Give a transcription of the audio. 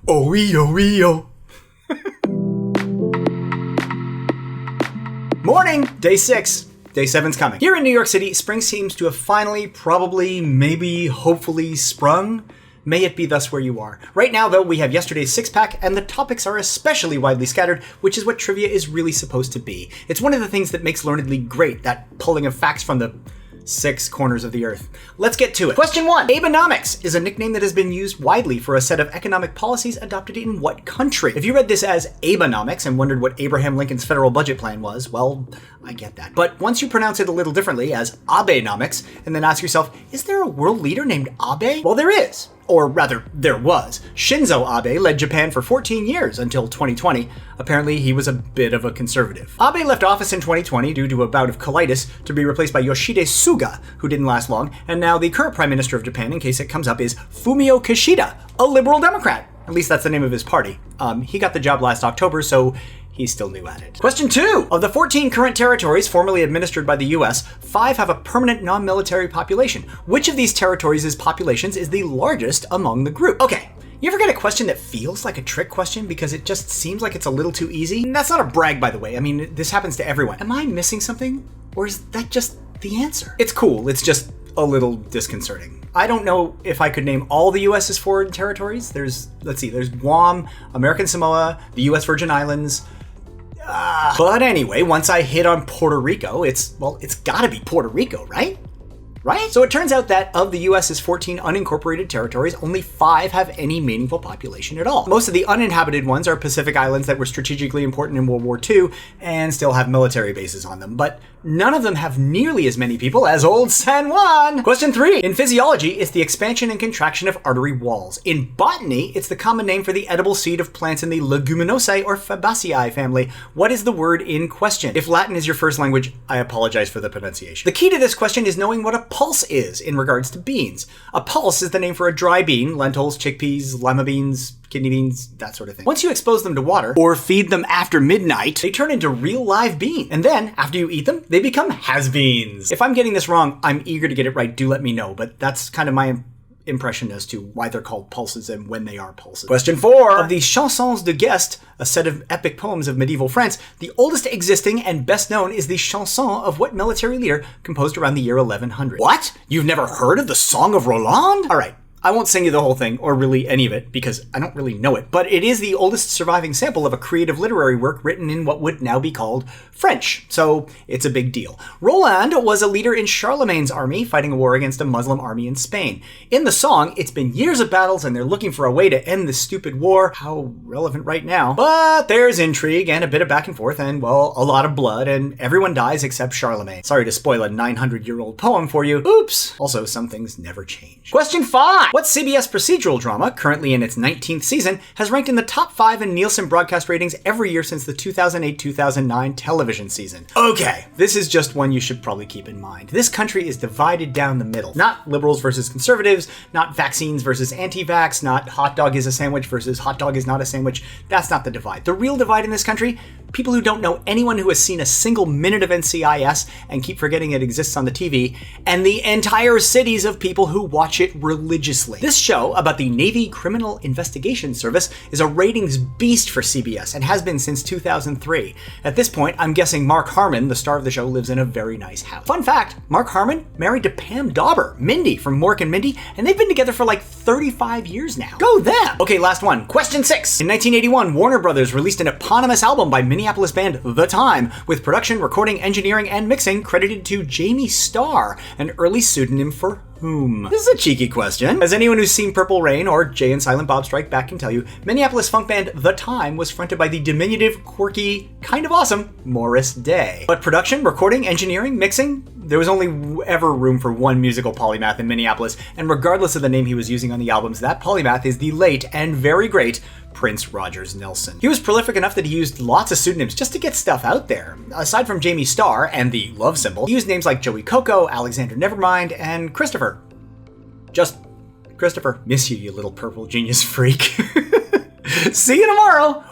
Oh. Morning, day 6. Day 7's coming. Here in New York City, spring seems to have finally, probably, maybe, hopefully sprung. May it be thus where you are. Right now, though, we have yesterday's six-pack, and the topics are especially widely scattered, which is what trivia is really supposed to be. It's one of the things that makes LearnedLeague great, that pulling of facts from the 6 corners of the earth. Let's get to it. Question 1. Abenomics is a nickname that has been used widely for a set of economic policies adopted in what country? If you read this as Abenomics and wondered what Abraham Lincoln's federal budget plan was, well, I get that. But once you pronounce it a little differently as Abenomics, and then ask yourself, is there a world leader named Abe? Well, there is. Or rather, there was. Shinzo Abe led Japan for 14 years until 2020. Apparently, he was a bit of a conservative. Abe left office in 2020 due to a bout of colitis to be replaced by Yoshide Suga, who didn't last long, and now the current Prime Minister of Japan, in case it comes up, is Fumio Kishida, a liberal Democrat. At least that's the name of his party. He got the job last October, so he's still new at it. Question 2. Of the 14 current territories formerly administered by the US, 5 have a permanent non-military population. Which of these territories' populations is the largest among the group? Okay, you ever get a question that feels like a trick question because it just seems like it's a little too easy? And that's not a brag, by the way. I mean, this happens to everyone. Am I missing something? Or is that just the answer? It's cool. It's just a little disconcerting. I don't know if I could name all the US's foreign territories. There's Guam, American Samoa, the US Virgin Islands. But anyway, once I hit on Puerto Rico, it's gotta be Puerto Rico, right? Right? So it turns out that of the US's 14 unincorporated territories, only 5 have any meaningful population at all. Most of the uninhabited ones are Pacific Islands that were strategically important in World War II and still have military bases on them, but none of them have nearly as many people as Old San Juan. Question 3. In physiology, it's the expansion and contraction of artery walls. In botany, it's the common name for the edible seed of plants in the Leguminosae or Fabaceae family. What is the word in question? If Latin is your first language, I apologize for the pronunciation. The key to this question is knowing what a pulse is in regards to beans. A pulse is the name for a dry bean, lentils, chickpeas, lima beans, kidney beans, that sort of thing. Once you expose them to water, or feed them after midnight, they turn into real live beans. And then, after you eat them, they become has-beens. If I'm getting this wrong, I'm eager to get it right, do let me know, but that's kind of my impression as to why they're called pulses and when they are pulses. Question 4. Of the Chansons de Geste, a set of epic poems of medieval France, the oldest existing and best known is the chanson of what military leader composed around the year 1100? What? You've never heard of the Song of Roland? All right. I won't sing you the whole thing, or really any of it, because I don't really know it, but it is the oldest surviving sample of a creative literary work written in what would now be called French, so it's a big deal. Roland was a leader in Charlemagne's army, fighting a war against a Muslim army in Spain. In the song, it's been years of battles, and they're looking for a way to end this stupid war. How relevant right now. But there's intrigue, and a bit of back and forth, and, well, a lot of blood, and everyone dies except Charlemagne. Sorry to spoil a 900-year-old poem for you. Oops! Also, some things never change. Question 5! What CBS procedural drama, currently in its 19th season, has ranked in the top 5 in Nielsen broadcast ratings every year since the 2008-2009 television season? Okay, this is just one you should probably keep in mind. This country is divided down the middle. Not liberals versus conservatives, not vaccines versus anti-vax, not hot dog is a sandwich versus hot dog is not a sandwich. That's not the divide. The real divide in this country? People who don't know anyone who has seen a single minute of NCIS and keep forgetting it exists on the TV, and the entire cities of people who watch it religiously. This show about the Navy Criminal Investigation Service is a ratings beast for CBS and has been since 2003. At this point, I'm guessing Mark Harmon, the star of the show, lives in a very nice house. Fun fact, Mark Harmon married to Pam Dauber, Mindy from Mork and Mindy, and they've been together for like 35 years now. Go them! Okay, last one. Question 6. In 1981, Warner Brothers released an eponymous album by Minneapolis band The Time, with production, recording, engineering, and mixing credited to Jamie Starr, an early pseudonym for whom? This is a cheeky question. As anyone who's seen Purple Rain or Jay and Silent Bob Strike Back can tell you, Minneapolis funk band The Time was fronted by the diminutive, quirky, kind of awesome Morris Day. But production, recording, engineering, mixing, there was only ever room for one musical polymath in Minneapolis, and regardless of the name he was using on the albums, that polymath is the late and very great Prince Rogers Nelson. He was prolific enough that he used lots of pseudonyms just to get stuff out there. Aside from Jamie Starr and the love symbol, he used names like Joey Coco, Alexander Nevermind, and Christopher. Just Christopher. Miss you, you little purple genius freak. See you tomorrow!